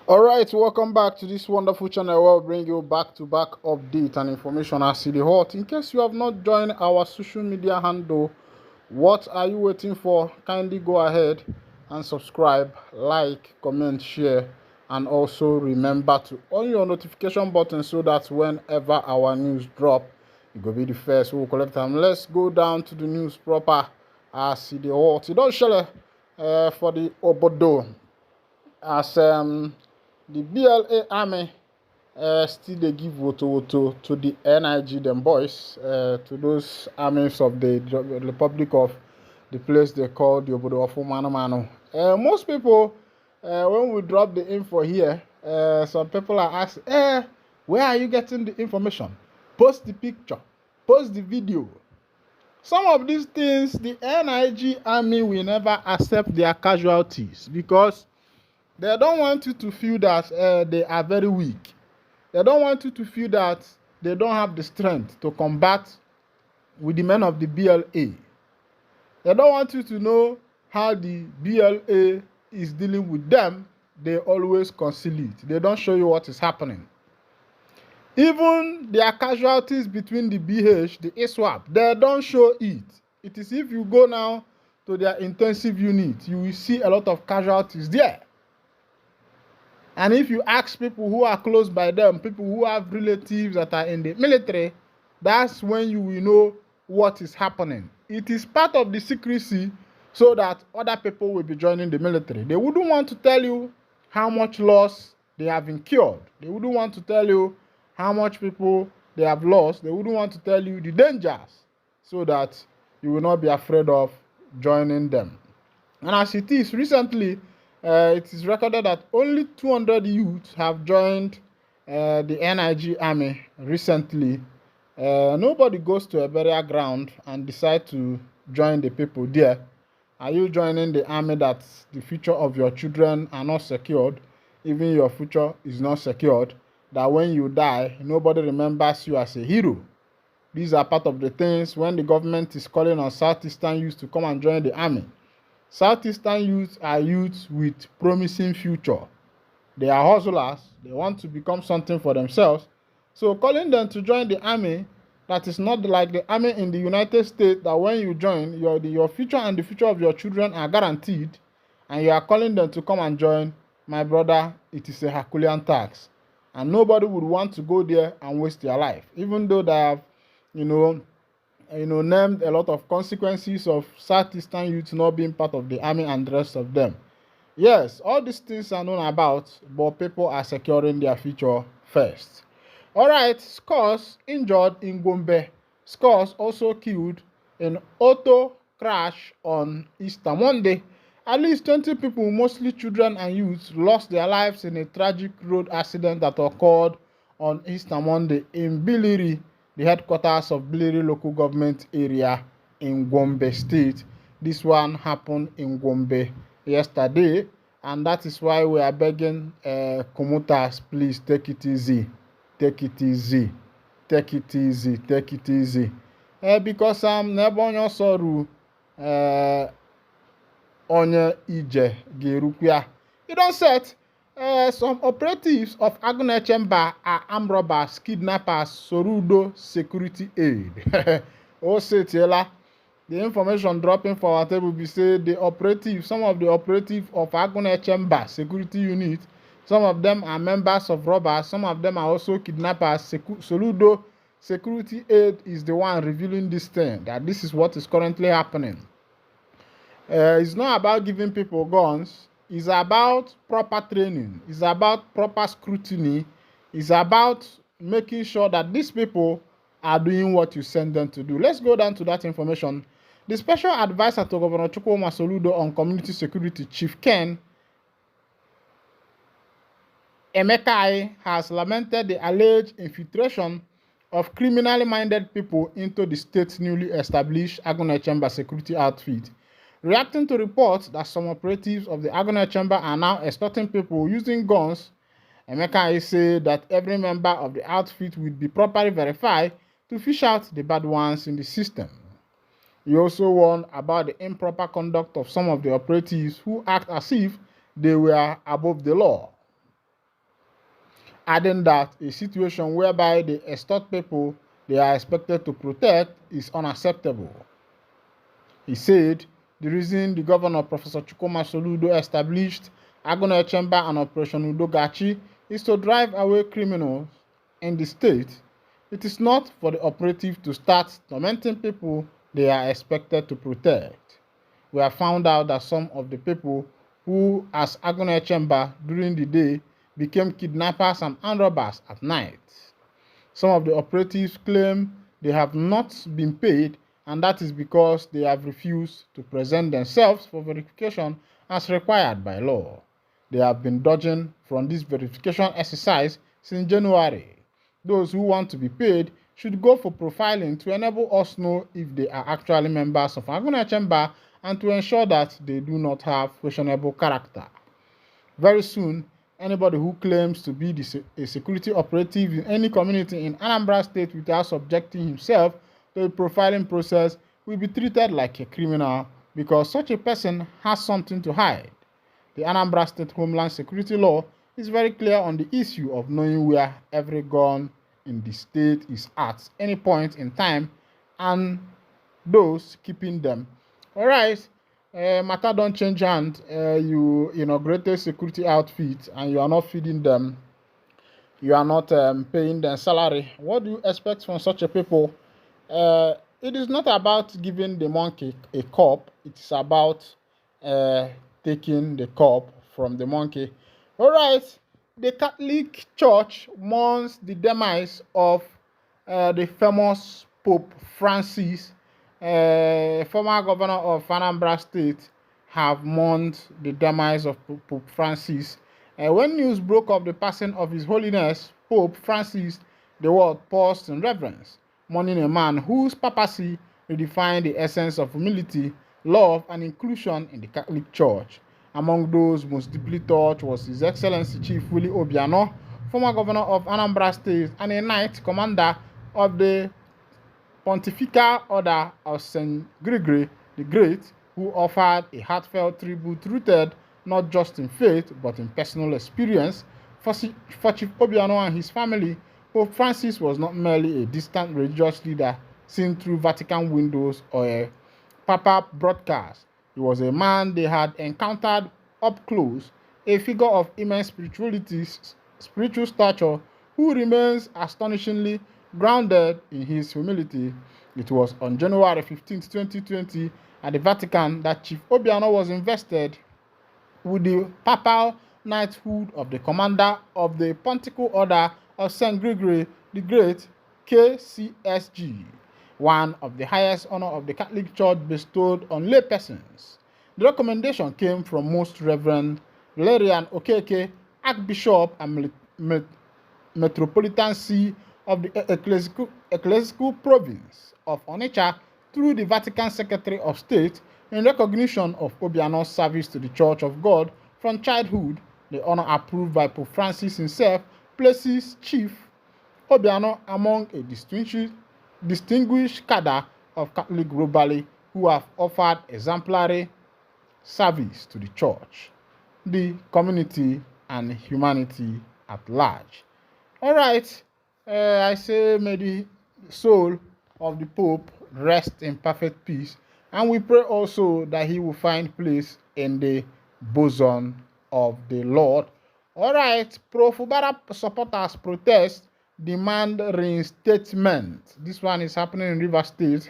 All right, welcome back to this wonderful channel where we bring you back-to-back update and information as the hot. In case you have not joined our social media handle, what are you waiting for? Kindly go ahead and subscribe, like, comment, share, and also remember to on your notification button so that whenever our news drop, you go be the first who will collect them. Let's go down to the news proper as the hot. It don't share for the obodo as the BLA army still dey give woto to the NIG them boys, to those armies of the Republic of the place they call the Obodo of Mano Mano. Most people, when we drop the info here, some people are asking, where are you getting the information? Post the picture, post the video. Some of these things, the NIG army will never accept their casualties because they don't want you to feel that they are very weak. They don't want you to feel that they don't have the strength to combat with the men of the BLA. They don't want you to know how the BLA is dealing with them. They always conceal it. They don't show you what is happening. Even their casualties between the BH, the ISWAP, they don't show it. It is if you go now to their intensive unit, you will see a lot of casualties there. And if you ask people who are close by them, people who have relatives that are in the military, that's when you will know what is happening. It is part of the secrecy so that other people will be joining the military. They wouldn't want to tell you how much loss they have incurred. They wouldn't want to tell you how much people they have lost. They wouldn't want to tell you the dangers so that you will not be afraid of joining them. And as it is, recently, it is recorded that only 200 youths have joined the NIG army recently. Nobody goes to a burial ground and decide to join the people there. Are you joining the army that the future of your children are not secured, even your future is not secured, that when you die, nobody remembers you as a hero? These are part of the things when the government is calling on Southeastern youths to come and join the army. Southeastern youths are youths with promising future. They are hustlers. They want to become something for themselves. So calling them to join the army, that is not like the army in the United States that when you join, your future and the future of your children are guaranteed, and you are calling them to come and join, my brother, it is a Herculean task. And nobody would want to go there and waste their life, even though they have, named a lot of consequences of Southeastern youth not being part of the army and the rest of them. Yes, all these things are known about, but people are securing their future first. All right, scores injured in Gombe. Scores also killed in auto crash on Easter Monday. At least 20 people, mostly children and youths, lost their lives in a tragic road accident that occurred on Easter Monday in Biliri, the headquarters of Biliri local government area in Gombe State. This one happened in Gombe yesterday, and that is why we are begging commuters, please take it easy. Take it easy. Take it easy. Take it easy. Because Nebonyo Soru Onye Ije Gerukwia. You don't set some operatives of Agunechemba are armed robbers, kidnappers, Sorudo security aid. Oh, Setiela. The information dropping for our table be say some of the operatives of Agunechemba security unit, some of them are members of robbers, some of them are also kidnappers. Soludo security aid is the one revealing this thing, that this is what is currently happening. It's not about giving people guns. It's about proper training. It's about proper scrutiny. It's about making sure that these people are doing what you send them to do. Let's go down to that information. The special advisor to Governor Chukwuma Soludo on community security, Chief Ken Emekai, has lamented the alleged infiltration of criminally minded people into the state's newly established Agunechemba security outfit. Reacting to reports that some operatives of the Agunechemba are now extorting people using guns, Emeka said that every member of the outfit will be properly verified to fish out the bad ones in the system. He also warned about the improper conduct of some of the operatives who act as if they were above the law. adding that a situation whereby they extort people they are expected to protect is unacceptable. He said the reason the governor, Professor Chukuma Soludo, established Agona Chamber and Operation Udogachi is to drive away criminals in the state. It is not for the operative to start tormenting people they are expected to protect. We have found out that some of the people who, as Agona Chamber during the day, became kidnappers and armed robbers at night. Some of the operatives claim they have not been paid, and that is because they have refused to present themselves for verification as required by law. They have been dodging from this verification exercise since January. Those who want to be paid should go for profiling to enable us know if they are actually members of Agona Chamber and to ensure that they do not have questionable character. Very soon, anybody who claims to be a security operative in any community in Anambra State without subjecting himself to a profiling process will be treated like a criminal because such a person has something to hide. The Anambra State Homeland Security Law is very clear on the issue of knowing where every gun in the state is at any point in time and those keeping them. All right, matter don't change hand. You inaugurated security outfit and you are not feeding them. You are not paying them salary. What do you expect from such a people? It is not about giving the monkey a cup. It is about uh, taking the cup from the monkey. All right, the Catholic Church mourns the demise of the famous Pope Francis, former governor of Anambra State, have mourned the demise of Pope Francis. When news broke of the passing of His Holiness Pope Francis, the world paused in reverence, mourning a man whose papacy redefined the essence of humility, love, and inclusion in the Catholic Church. Among those most deeply touched was His Excellency Chief Willie Obiano, former governor of Anambra State and a knight commander of the Pontifical Order of St. Gregory the Great, who offered a heartfelt tribute rooted not just in faith but in personal experience. For Chief Obiano and his family, Pope Francis was not merely a distant religious leader seen through Vatican windows or a papal broadcast. He was a man they had encountered up close, a figure of immense spiritual stature, who remains astonishingly grounded in his humility. It was on January 15, 2020, at the Vatican that Chief Obiano was invested with the papal knighthood of the Commander of the Pontifical Order of St. Gregory the Great, KCSG, one of the highest honors of the Catholic Church bestowed on laypersons. The recommendation came from Most Reverend Valerian Okeke, Archbishop and Metropolitan See of the Ecclesiastical Province of Onitsha, through the Vatican Secretary of State, in recognition of Obiano's service to the Church of God from childhood. The honor approved by Pope Francis himself places Chief Obiano among a distinguished cadre of Catholic globally who have offered exemplary service to the Church, the community, and humanity at large. All right, I say may the soul of the Pope rest in perfect peace, and we pray also that he will find place in the bosom of the Lord. All right, Pro-Fubara supporters protest, demand reinstatement. This one is happening in River State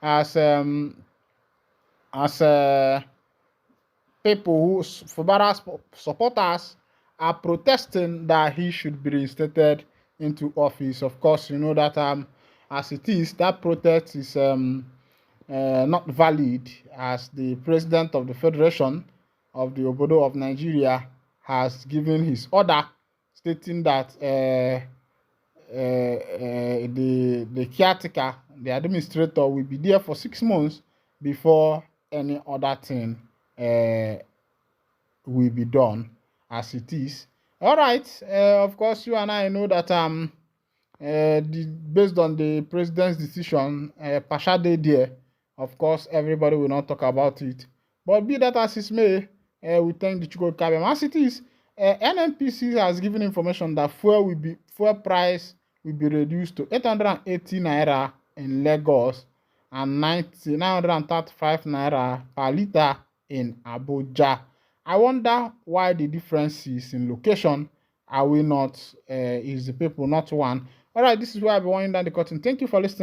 as people who Fubara supporters are protesting that he should be reinstated into office. Of course, you know that as it is, that protest is not valid, as the president of the Federation of the Obodo of Nigeria has given his order stating that the caretaker, the administrator, will be there for 6 months before any other thing will be done, as it is. All right. Of course, you and I know that based on the president's decision, Pasha Day there. Of course, everybody will not talk about it. But be that as it may, we thank the Chukwuka. As it is, NNPC has given information that fuel price will be reduced to 880 naira in Lagos and 935 naira per litre in Abuja. I wonder why the differences in location. Are we not, is the people not one? All right, this is where I'll be winding down the curtain. Thank you for listening.